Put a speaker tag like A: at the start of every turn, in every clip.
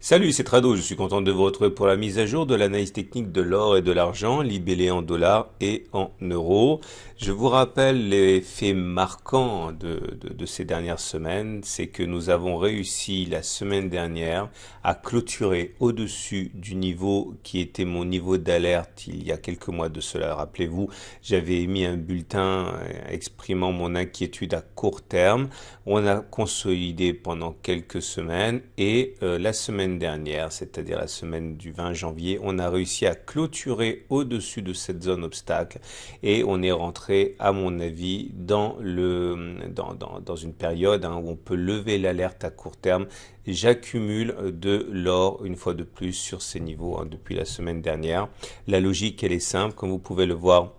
A: Salut, c'est Trado, je suis content de vous retrouver pour la mise à jour de l'analyse technique de l'or et de l'argent, libellé en dollars et en euros. Je vous rappelle les faits marquants de ces dernières semaines, c'est que nous avons réussi la semaine dernière à clôturer au-dessus du niveau qui était mon niveau d'alerte il y a quelques mois de cela. Rappelez-vous, j'avais émis un bulletin exprimant mon inquiétude à court terme. On a consolidé pendant quelques semaines et la semaine dernière, c'est-à-dire la semaine du 20 janvier, on a réussi à clôturer au-dessus de cette zone obstacle et on est rentré, à mon avis, dans une période où on peut lever l'alerte à court terme. J'accumule de l'or une fois de plus sur ces niveaux depuis la semaine dernière. La logique, elle est simple, comme vous pouvez le voir.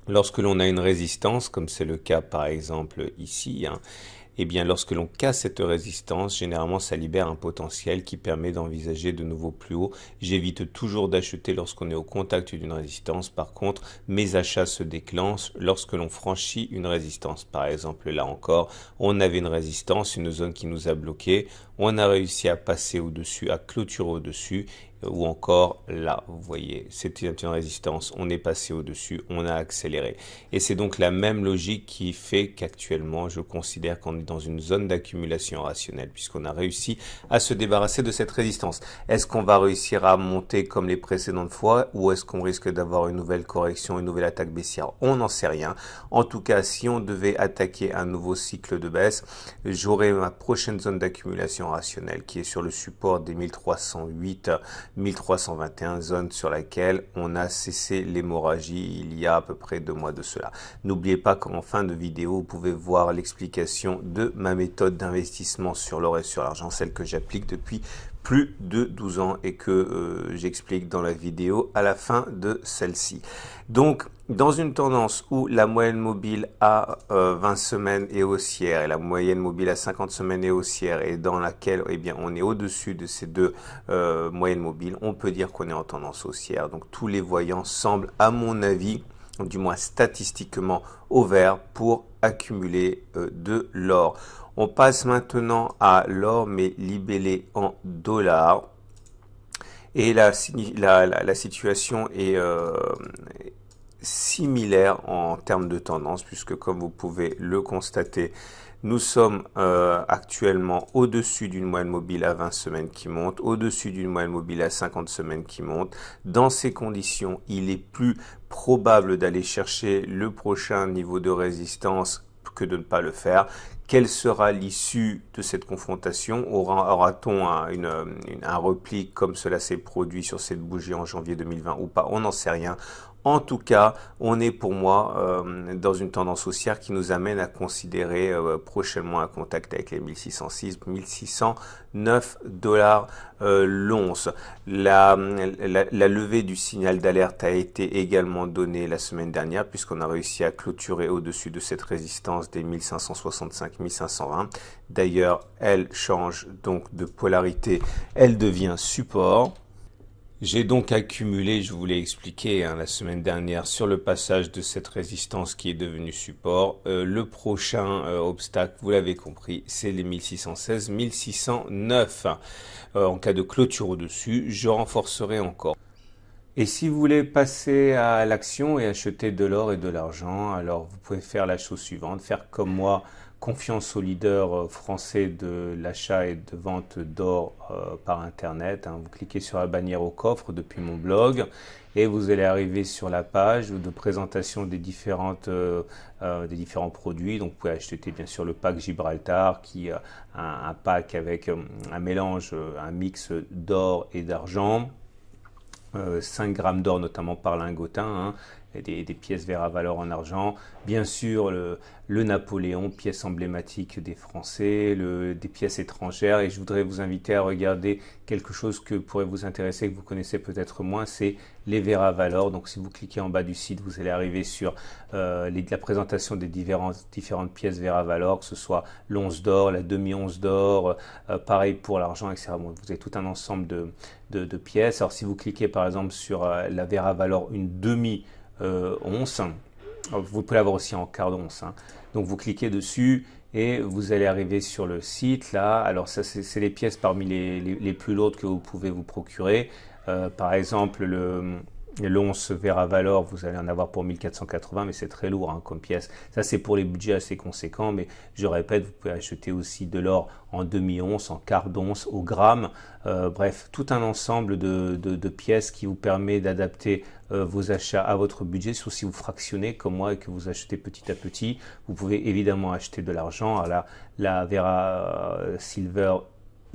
A: Lorsque l'on a une résistance, comme c'est le cas par exemple ici, eh bien, lorsque l'on casse cette résistance, généralement, ça libère un potentiel qui permet d'envisager de nouveaux plus hauts. J'évite toujours d'acheter lorsqu'on est au contact d'une résistance. Par contre, mes achats se déclenchent lorsque l'on franchit une résistance. Par exemple, là encore, on avait une résistance, une zone qui nous a bloqué. On a réussi à passer au-dessus, à clôturer au-dessus. Ou encore là, vous voyez, c'était une résistance, on est passé au-dessus, on a accéléré. Et c'est donc la même logique qui fait qu'actuellement, je considère qu'on est dans une zone d'accumulation rationnelle, puisqu'on a réussi à se débarrasser de cette résistance. Est-ce qu'on va réussir à monter comme les précédentes fois, ou est-ce qu'on risque d'avoir une nouvelle correction, une nouvelle attaque baissière? On n'en sait rien. En tout cas, si on devait attaquer un nouveau cycle de baisse, j'aurai ma prochaine zone d'accumulation rationnelle, qui est sur le support des 1308, 1321, zone sur laquelle on a cessé l'hémorragie il y a à peu près 2 mois de cela. N'oubliez pas qu'en fin de vidéo, vous pouvez voir l'explication de ma méthode d'investissement sur l'or et sur l'argent, celle que j'applique depuis plus de 12 ans et que j'explique dans la vidéo à la fin de celle-ci. Donc, dans une tendance où la moyenne mobile à 20 semaines est haussière et la moyenne mobile à 50 semaines est haussière et dans laquelle eh bien, on est au-dessus de ces deux moyennes mobiles, on peut dire qu'on est en tendance haussière. Donc, tous les voyants semblent, à mon avis, du moins statistiquement, au vert pour accumuler de l'or. On passe maintenant à l'or, mais libellé en dollars. Et la situation est similaire en termes de tendance, puisque comme vous pouvez le constater, nous sommes actuellement au-dessus d'une moyenne mobile à 20 semaines qui monte, au-dessus d'une moyenne mobile à 50 semaines qui monte. Dans ces conditions, il est plus probable d'aller chercher le prochain niveau de résistance que de ne pas le faire. Quelle sera l'issue de cette confrontation? Aura-t-on un repli comme cela s'est produit sur cette bougie en janvier 2020 ou pas? On n'en sait rien. En tout cas, on est pour moi dans une tendance haussière qui nous amène à considérer prochainement un contact avec les 1606, 1609 dollars l'once. La levée du signal d'alerte a été également donnée la semaine dernière puisqu'on a réussi à clôturer au-dessus de cette résistance des 1565, 1520. D'ailleurs, elle change donc de polarité, elle devient support. J'ai donc accumulé, je vous l'ai expliqué la semaine dernière, sur le passage de cette résistance qui est devenue support. Le prochain obstacle, vous l'avez compris, c'est les 1616, 1609. En cas de clôture au-dessus, je renforcerai encore. Et si vous voulez passer à l'action et acheter de l'or et de l'argent, alors vous pouvez faire la chose suivante, faire comme moi, confiance aux leaders français de l'achat et de vente d'or par internet. Vous cliquez sur la bannière au coffre depuis mon blog et vous allez arriver sur la page de présentation des différents produits. Donc vous pouvez acheter bien sûr le pack Gibraltar qui est un pack avec un mélange, un mix d'or et d'argent. 5 grammes d'or notamment par lingotin, des pièces verres à valeur en argent, bien sûr le Napoléon, pièce emblématique des Français, des pièces étrangères, et je voudrais vous inviter à regarder quelque chose que pourrait vous intéresser, que vous connaissez peut-être moins, c'est les verres à valeur. Donc si vous cliquez en bas du site, vous allez arriver sur la présentation des différentes pièces verres à valeur, que ce soit l'once d'or, la demi-once d'or, pareil pour l'argent, etc. Bon, vous avez tout un ensemble de pièces. Alors si vous cliquez par exemple sur la verre à valeur une demi once, vous pouvez l'avoir aussi en quart d'once. Donc vous cliquez dessus et vous allez arriver sur le site là. Alors ça c'est les pièces parmi les plus lourdes que vous pouvez vous procurer. Par exemple l'once Vera Valor, vous allez en avoir pour 1480, mais c'est très lourd hein, comme pièce. Ça c'est pour les budgets assez conséquents, mais je répète, vous pouvez acheter aussi de l'or en demi-once, en quart d'once, au gramme. Bref, tout un ensemble de pièces qui vous permet d'adapter vos achats à votre budget, sauf si vous fractionnez comme moi et que vous achetez petit à petit. Vous pouvez évidemment acheter de l'argent. Alors la Vera Silver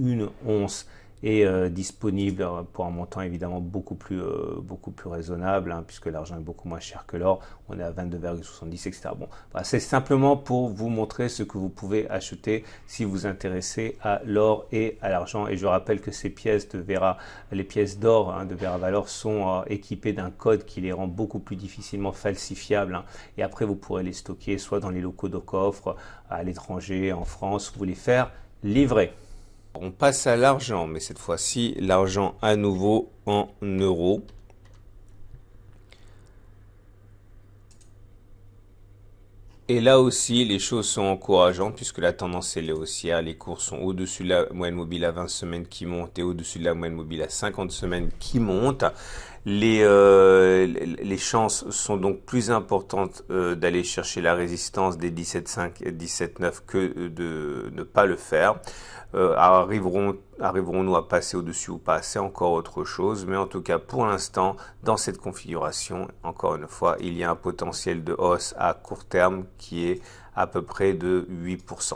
A: 1 once est disponible pour un montant évidemment beaucoup plus raisonnable, hein, puisque l'argent est beaucoup moins cher que l'or. On est à 22,70, etc. Bon, bah, c'est simplement pour vous montrer ce que vous pouvez acheter si vous vous intéressez à l'or et à l'argent. Et je rappelle que ces pièces de Vera, les pièces d'or hein, de Vera Valor sont équipées d'un code qui les rend beaucoup plus difficilement falsifiables. Hein. Et après, vous pourrez les stocker soit dans les locaux de coffre, à l'étranger, en France, vous les faire livrer. On passe à l'argent, mais cette fois-ci, l'argent à nouveau en euros. Et là aussi, les choses sont encourageantes puisque la tendance est haussière. Les cours sont au-dessus de la moyenne mobile à 20 semaines qui monte et au-dessus de la moyenne mobile à 50 semaines qui monte. Les chances sont donc plus importantes d'aller chercher la résistance des 17,5 et 17,9 que de ne pas le faire. Arriverons-nous à passer au-dessus ou pas? C'est encore autre chose, mais en tout cas pour l'instant, dans cette configuration, encore une fois, il y a un potentiel de hausse à court terme qui est à peu près de 8%.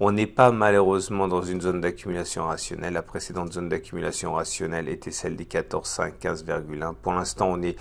A: On n'est pas malheureusement dans une zone d'accumulation rationnelle. La précédente zone d'accumulation rationnelle était celle des 14,5, 15,1. Pour l'instant, on est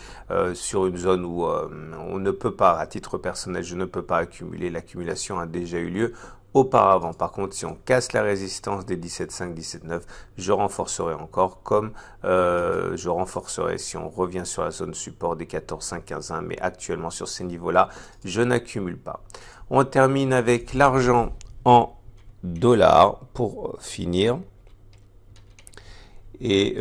A: sur une zone où on ne peut pas, à titre personnel, je ne peux pas accumuler. L'accumulation a déjà eu lieu auparavant. Par contre, si on casse la résistance des 17,5, 17,9, je renforcerai encore, comme je renforcerai si on revient sur la zone support des 14,5, 15,1. Mais actuellement, sur ces niveaux-là, je n'accumule pas. On termine avec l'argent en dollars pour finir. Et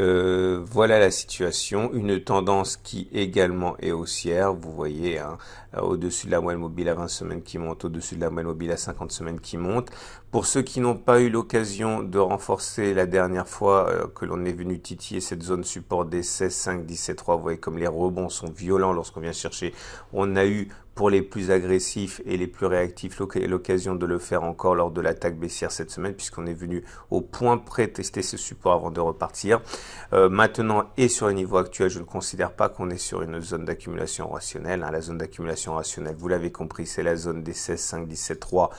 A: voilà la situation, une tendance qui également est haussière, vous voyez, hein, au-dessus de la moyenne mobile à 20 semaines qui monte, au-dessus de la moyenne mobile à 50 semaines qui monte. Pour ceux qui n'ont pas eu l'occasion de renforcer la dernière fois que l'on est venu titiller cette zone support des 16,5, 17,3, vous voyez comme les rebonds sont violents lorsqu'on vient chercher. On a eu pour les plus agressifs et les plus réactifs l'occasion de le faire encore lors de l'attaque baissière cette semaine, puisqu'on est venu au point près tester ce support avant de repartir. Maintenant et sur le niveau actuel, je ne considère pas qu'on est sur une zone d'accumulation rationnelle. Hein. La zone d'accumulation rationnelle, vous l'avez compris, c'est la zone des 16,5, 17,3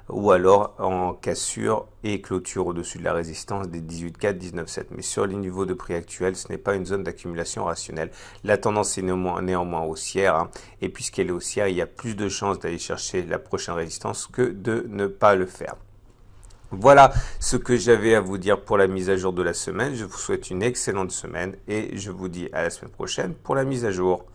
A: ou alors en cassure et clôture au-dessus de la résistance des 18,4, 19,7. Mais sur les niveaux de prix actuels, ce n'est pas une zone d'accumulation rationnelle. La tendance est néanmoins haussière, hein, et puisqu'elle est haussière, il y a plus de chances d'aller chercher la prochaine résistance que de ne pas le faire. Voilà ce que j'avais à vous dire pour la mise à jour de la semaine. Je vous souhaite une excellente semaine et je vous dis à la semaine prochaine pour la mise à jour.